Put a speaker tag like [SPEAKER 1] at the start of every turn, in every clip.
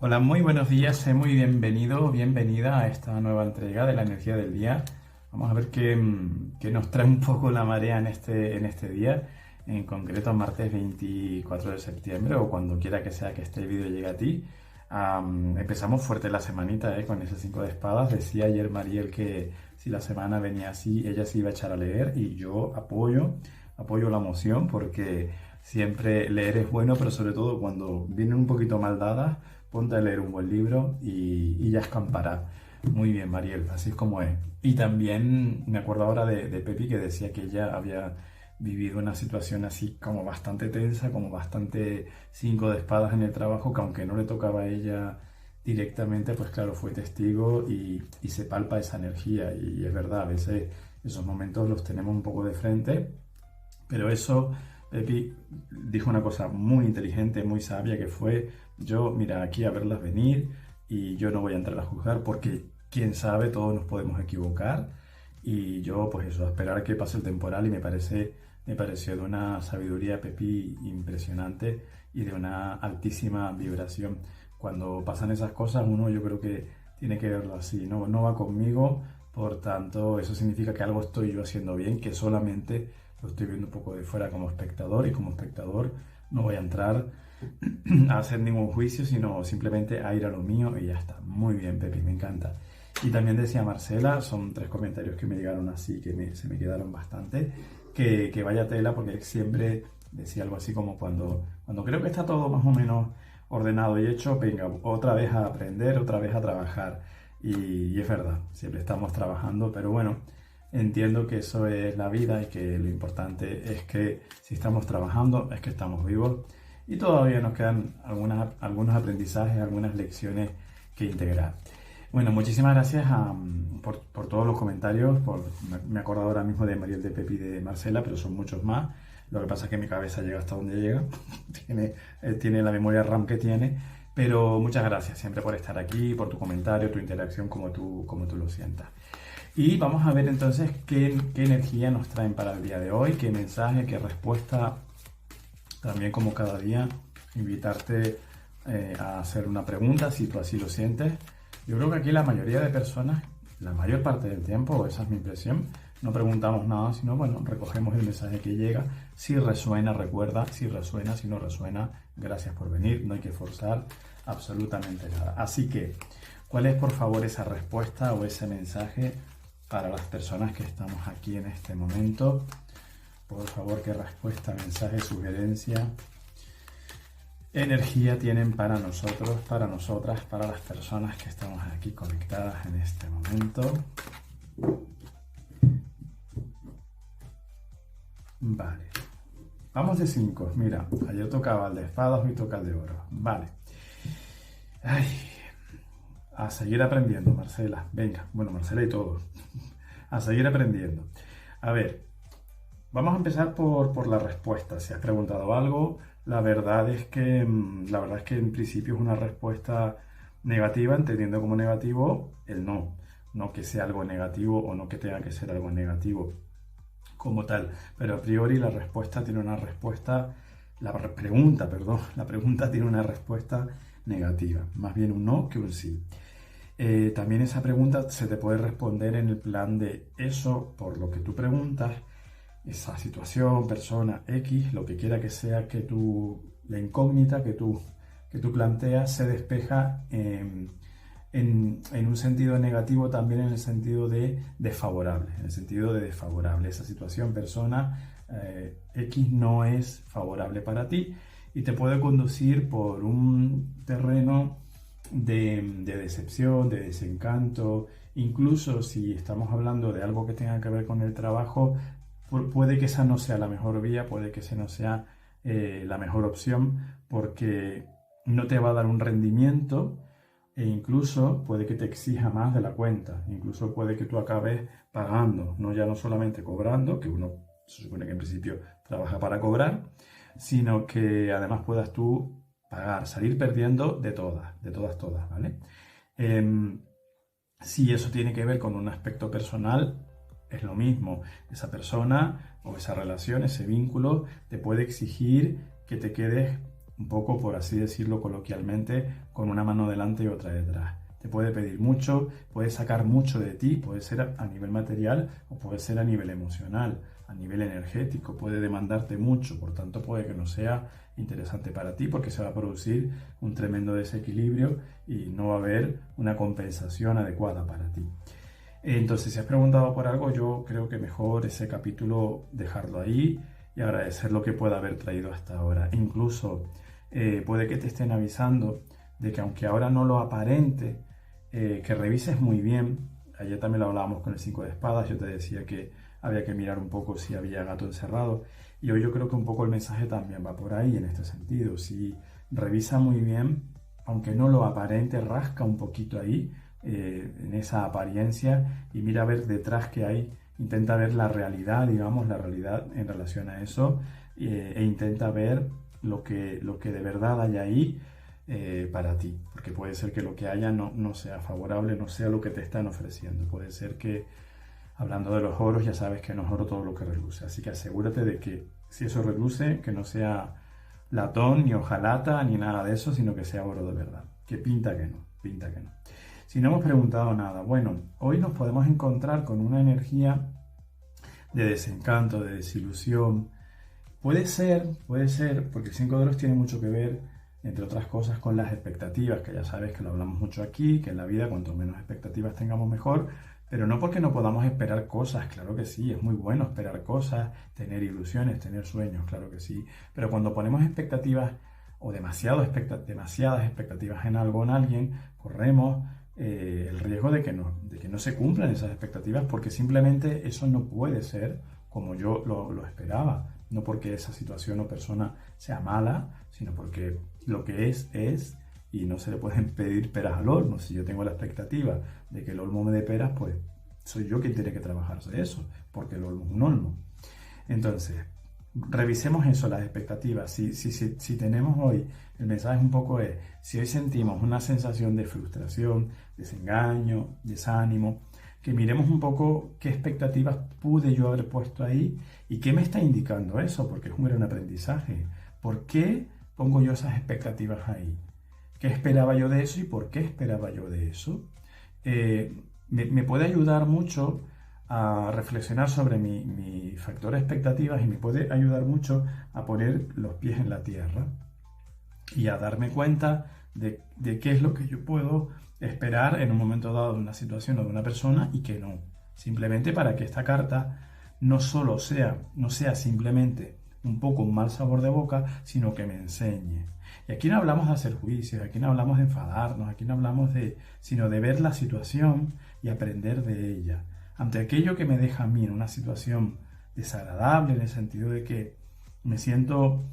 [SPEAKER 1] Hola, muy buenos días, sé muy bienvenido, bienvenida a esta nueva entrega de la energía del día. Vamos a ver qué nos trae un poco la marea en este día, en concreto martes 24 de septiembre o cuando quiera que sea que este vídeo llegue a ti. Empezamos fuerte la semanita, con ese 5 de espadas. Decía ayer Mariel que si la semana venía así, ella se iba a echar a leer y yo apoyo la moción porque siempre leer es bueno, pero sobre todo cuando vienen un poquito mal dadas ponte a leer un buen libro y ya escampará. Muy bien, Mariel, así es como es. Y también me acuerdo ahora de Pepi que decía que ella había vivido una situación así como bastante tensa, como bastante 5 de espadas en el trabajo, que aunque no le tocaba a ella directamente, pues claro, fue testigo y se palpa esa energía. Y es verdad, a veces esos momentos los tenemos un poco de frente, pero eso, Pepi dijo una cosa muy inteligente, muy sabia, que fue, yo, mira, aquí a verlas venir y yo no voy a entrar a juzgar porque, quién sabe, todos nos podemos equivocar. Y yo, pues eso, a esperar a que pase el temporal y me pareció de una sabiduría, Pepi, impresionante y de una altísima vibración. Cuando pasan esas cosas, uno yo creo que tiene que verlo así, no va conmigo, por tanto, eso significa que algo estoy yo haciendo bien, que solamente lo estoy viendo un poco de fuera como espectador y como espectador no voy a entrar a hacer ningún juicio, sino simplemente a ir a lo mío y ya está. Muy bien, Pepi, me encanta. Y también decía Marcela, son 3 comentarios que me llegaron así, que se me quedaron bastante, que vaya tela, porque siempre decía algo así como cuando creo que está todo más o menos ordenado y hecho, venga, otra vez a aprender, otra vez a trabajar. Y es verdad, siempre estamos trabajando, pero bueno, entiendo que eso es la vida y que lo importante es que si estamos trabajando es que estamos vivos y todavía nos quedan algunos aprendizajes, algunas lecciones que integrar. Bueno, muchísimas gracias por todos los comentarios. Me he acordado ahora mismo de Mariel, de Pepi y de Marcela, pero son muchos más. Lo que pasa es que mi cabeza llega hasta donde llega. Tiene la memoria RAM que tiene. Pero muchas gracias siempre por estar aquí, por tu comentario, tu interacción, como tú lo sientas. Y vamos a ver entonces qué energía nos traen para el día de hoy, qué mensaje, qué respuesta. También como cada día, invitarte a hacer una pregunta si tú así lo sientes. Yo creo que aquí la mayoría de personas, la mayor parte del tiempo, esa es mi impresión, no preguntamos nada, sino bueno, recogemos el mensaje que llega. Si resuena, recuerda, si resuena, si no resuena, gracias por venir, no hay que forzar absolutamente nada. Así que, ¿cuál es por favor esa respuesta o ese mensaje para las personas que estamos aquí en este momento? Por favor, qué respuesta, mensaje, sugerencia, energía tienen para nosotros, para nosotras, para las personas que estamos aquí conectadas en este momento. Vale. Vamos de 5. Mira, ayer tocaba el de espadas, hoy toca el de oro. Vale. Ay, a seguir aprendiendo, Marcela. Venga, bueno, Marcela y todos. A seguir aprendiendo. A ver, vamos a empezar por la respuesta. Si has preguntado algo, la verdad es que en principio es una respuesta negativa, entendiendo como negativo el no. No que sea algo negativo o no que tenga que ser algo negativo como tal. Pero a priori la respuesta tiene una respuesta, la pregunta tiene una respuesta negativa. Más bien un no que un sí. También esa pregunta se te puede responder en el plan de eso por lo que tú preguntas, esa situación, persona, X, lo que quiera que sea que la incógnita que tú planteas se despeja en un sentido negativo, también en el sentido de desfavorable, en el sentido de desfavorable. Esa situación, persona, X no es favorable para ti y te puede conducir por un terreno de decepción, de desencanto. Incluso si estamos hablando de algo que tenga que ver con el trabajo, puede que esa no sea la mejor vía, puede que esa no sea la mejor opción, porque no te va a dar un rendimiento e incluso puede que te exija más de la cuenta, incluso puede que tú acabes pagando, no solamente cobrando, que uno se supone que en principio trabaja para cobrar, sino que además puedas tú pagar, salir perdiendo de todas, ¿vale? Si eso tiene que ver con un aspecto personal, es lo mismo. Esa persona o esa relación, ese vínculo, te puede exigir que te quedes un poco, por así decirlo coloquialmente, con una mano delante y otra detrás. Te puede pedir mucho, puede sacar mucho de ti, puede ser a nivel material o puede ser a nivel emocional, a nivel energético, puede demandarte mucho, por tanto puede que no sea interesante para ti porque se va a producir un tremendo desequilibrio y no va a haber una compensación adecuada para ti. Entonces, si has preguntado por algo, yo creo que mejor ese capítulo dejarlo ahí y agradecer lo que pueda haber traído hasta ahora. Incluso puede que te estén avisando de que aunque ahora no lo aparente, que revises muy bien. Ayer también lo hablábamos con el 5 de espadas, yo te decía que había que mirar un poco si había gato encerrado y hoy yo creo que un poco el mensaje también va por ahí en este sentido. Si revisa muy bien, aunque no lo aparente, rasca un poquito ahí en esa apariencia y mira a ver detrás qué hay, intenta ver la realidad, digamos, la realidad en relación a eso e intenta ver lo que de verdad hay ahí para ti, porque puede ser que lo que haya no sea favorable, no sea lo que te están ofreciendo. Puede ser que, hablando de los oros, ya sabes que no es oro todo lo que reluce, así que asegúrate de que si eso reluce, que no sea latón, ni hojalata, ni nada de eso, sino que sea oro de verdad, que pinta que no, pinta que no. Si no hemos preguntado nada, bueno, hoy nos podemos encontrar con una energía de desencanto, de desilusión. Puede ser, porque el 5 de oros tiene mucho que ver, entre otras cosas, con las expectativas, que ya sabes que lo hablamos mucho aquí, que en la vida cuanto menos expectativas tengamos mejor, pero no porque no podamos esperar cosas, claro que sí, es muy bueno esperar cosas, tener ilusiones, tener sueños, claro que sí, pero cuando ponemos expectativas o demasiadas expectativas en algo, en alguien, corremos el riesgo de que no se cumplan esas expectativas porque simplemente eso no puede ser como yo lo esperaba. No porque esa situación o persona sea mala, sino porque lo que es y no se le pueden pedir peras al olmo. Si yo tengo la expectativa de que el olmo me dé peras, pues soy yo quien tiene que trabajarse eso, porque el olmo es un olmo. Entonces, revisemos eso, las expectativas. Si tenemos hoy, el mensaje un poco es, si hoy sentimos una sensación de frustración, desengaño, desánimo, que miremos un poco qué expectativas pude yo haber puesto ahí y qué me está indicando eso, porque es un gran aprendizaje. ¿Por qué pongo yo esas expectativas ahí? ¿Qué esperaba yo de eso y por qué esperaba yo de eso? Me puede ayudar mucho a reflexionar sobre mi factor de expectativas y me puede ayudar mucho a poner los pies en la tierra y a darme cuenta de qué es lo que yo puedo esperar en un momento dado de una situación o de una persona y que no. Simplemente para que esta carta no sea simplemente un poco un mal sabor de boca, sino que me enseñe. Y aquí no hablamos de hacer juicios, aquí no hablamos de enfadarnos, aquí no hablamos sino de ver la situación y aprender de ella. Ante aquello que me deja a mí en una situación desagradable, en el sentido de que me siento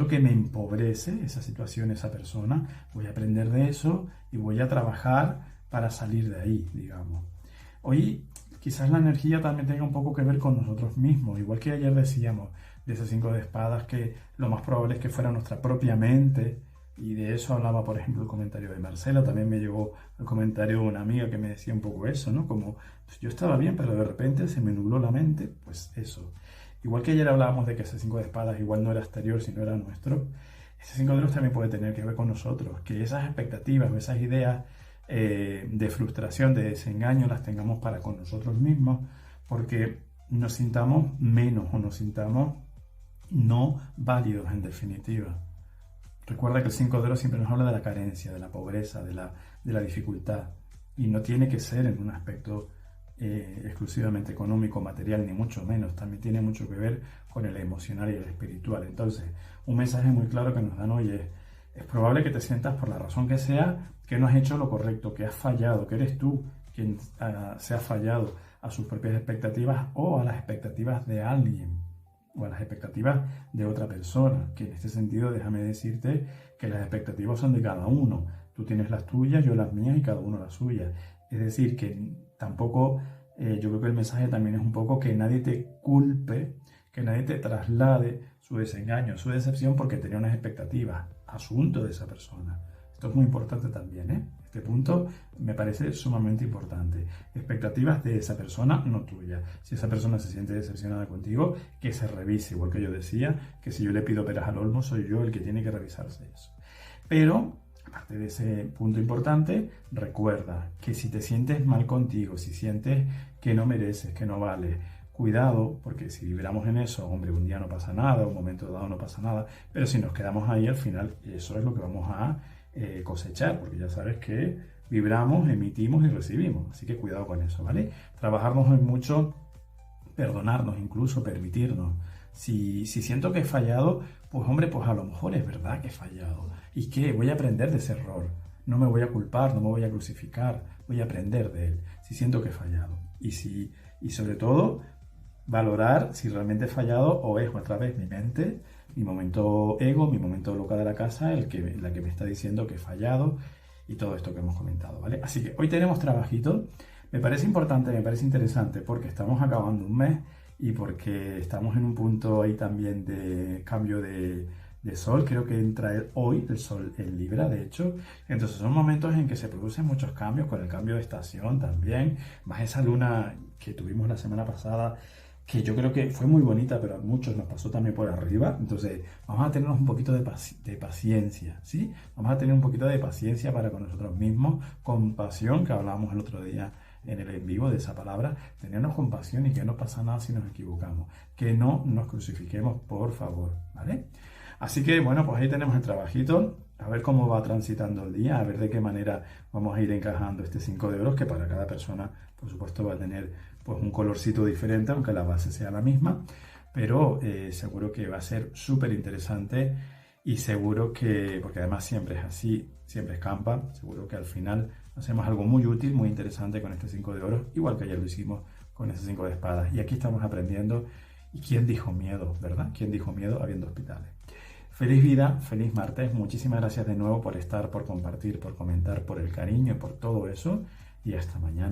[SPEAKER 1] que me empobrece esa situación, esa persona, voy a aprender de eso y voy a trabajar para salir de ahí, digamos. Hoy quizás la energía también tenga un poco que ver con nosotros mismos, igual que ayer decíamos de ese 5 de espadas que lo más probable es que fuera nuestra propia mente, y de eso hablaba, por ejemplo, el comentario de Marcela. También me llegó el comentario de una amiga que me decía un poco eso, ¿no? Como pues yo estaba bien, pero de repente se me nubló la mente, pues eso. Igual que ayer hablábamos de que ese 5 de espadas igual no era exterior, sino era nuestro, ese 5 de oros también puede tener que ver con nosotros, que esas expectativas o esas ideas de frustración, de desengaño, las tengamos para con nosotros mismos, porque nos sintamos menos o nos sintamos no válidos en definitiva. Recuerda que el 5 de oros siempre nos habla de la carencia, de la pobreza, de la dificultad, y no tiene que ser en un aspecto exclusivamente económico, material, ni mucho menos. También tiene mucho que ver con el emocional y el espiritual. Entonces, un mensaje muy claro que nos dan hoy es probable que te sientas, por la razón que sea, que no has hecho lo correcto, que has fallado, que eres tú quien se ha fallado a sus propias expectativas o a las expectativas de alguien o a las expectativas de otra persona, que en este sentido déjame decirte que las expectativas son de cada uno. Tú tienes las tuyas, yo las mías y cada uno las suyas. Es decir, que tampoco, yo creo que el mensaje también es un poco que nadie te culpe, que nadie te traslade su desengaño, su decepción porque tenía unas expectativas, asunto de esa persona. Esto es muy importante también, ¿eh? Este punto me parece sumamente importante. Expectativas de esa persona, no tuya. Si esa persona se siente decepcionada contigo, que se revise, igual que yo decía, que si yo le pido peras al olmo, soy yo el que tiene que revisarse eso. Pero, aparte de ese punto importante, recuerda que si te sientes mal contigo, si sientes que no mereces, que no vales, cuidado, porque si vibramos en eso, hombre, un día no pasa nada, un momento dado no pasa nada, pero si nos quedamos ahí, al final eso es lo que vamos a cosechar, porque ya sabes que vibramos, emitimos y recibimos, así que cuidado con eso, ¿vale? Trabajarnos en mucho, perdonarnos, incluso permitirnos. Si siento que he fallado, pues hombre, pues a lo mejor es verdad que he fallado. ¿Y qué? Voy a aprender de ese error. No me voy a culpar, no me voy a crucificar, voy a aprender de él. Si siento que he fallado. Y sobre todo, valorar si realmente he fallado o es otra vez mi mente, mi momento ego, mi momento loca de la casa, la que me está diciendo que he fallado y todo esto que hemos comentado, ¿vale? Así que hoy tenemos trabajito. Me parece importante, me parece interesante porque estamos acabando un mes y porque estamos en un punto ahí también de cambio de sol. Creo que entra hoy el sol en Libra, de hecho. Entonces son momentos en que se producen muchos cambios con el cambio de estación también. Más esa luna que tuvimos la semana pasada, que yo creo que fue muy bonita, pero a muchos nos pasó también por arriba. Entonces vamos a tener un poquito de paciencia, ¿sí? Vamos a tener un poquito de paciencia para con nosotros mismos, compasión, que hablábamos el otro día en el en vivo de esa palabra, tenernos compasión y que no pasa nada si nos equivocamos, que no nos crucifiquemos, por favor, ¿vale? Así que bueno, pues ahí tenemos el trabajito, a ver cómo va transitando el día, a ver de qué manera vamos a ir encajando este 5 de oros, que para cada persona, por supuesto, va a tener pues un colorcito diferente, aunque la base sea la misma, pero seguro que va a ser súper interesante y seguro que, porque además siempre es así, siempre es campa, seguro que al final hacemos algo muy útil, muy interesante con este 5 de oros, igual que ayer lo hicimos con ese 5 de espadas. Y aquí estamos aprendiendo. ¿Y quién dijo miedo, verdad? ¿Quién dijo miedo habiendo hospitales? Feliz vida, feliz martes. Muchísimas gracias de nuevo por estar, por compartir, por comentar, por el cariño, por todo eso. Y hasta mañana.